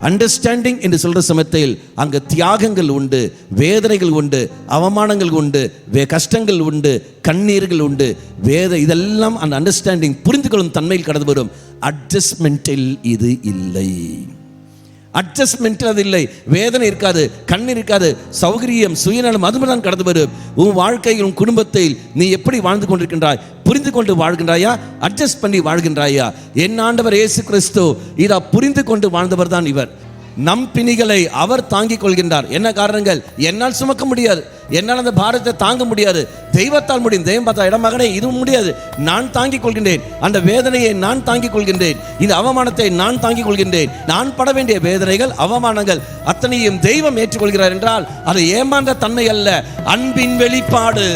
Understanding என்று சொல்ற சமயத்தில் அங்கு தியாகங்கள் உண்டு, வேதனைகள் உண்டு, அவமானங்கள் உண்டு, கஷ்டங்கள் உண்டு, கண்ணீர்கள் உண்டு. இதெல்லாம் அந்த அண்டர்ஸ்டாண்டிங் புரிந்து கொள்ளும் தன்மையில் கடந்து வரும். அட்ஜஸ்ட்மெண்டில் இது இல்லை. அட்ஜஸ்ட்மெண்ட் அது இல்லை. வேதனை இருக்காது, கண்ணீர் இருக்காது, சௌகரியம், சுயநலம் அதுதான் கடந்து வரும். உன் வாழ்க்கையில், உன் குடும்பத்தில் நீ எப்படி வாழ்ந்து கொண்டிருக்கின்றாய்? புரிந்து கொண்டு வாழ்கின்றாயா? அட்ஜஸ்ட் பண்ணி வாழ்கின்றாயா? என் ஆண்டவர் இயேசு கிறிஸ்து இதை புரிந்து கொண்டு வாழ்ந்தவர் தான் இவர். நம் பிணிகளை அவர் தாங்கிக் கொள்கின்றார். என்ன காரணங்கள்? என்னால் சுமக்க முடியாது, என்னால் அந்த பாரத்தை தாங்க முடியாது, தெய்வத்தால் முடியும். தெய்வம் பார்த்தா இடமகனே இதுவும் முடியாது, நான் தாங்கிக் கொள்கின்றேன். அந்த வேதனையை நான் தாங்கிக் கொள்கின்றேன், இந்த அவமானத்தை நான் தாங்கிக் கொள்கின்றேன். நான் பட வேண்டிய வேதனைகள், அவமானங்கள் அத்தனையும் தெய்வம் ஏற்றுக்கொள்கிறார் என்றால் அது ஏமாந்த தன்மை அல்ல, அன்பின் வெளிப்பாடு.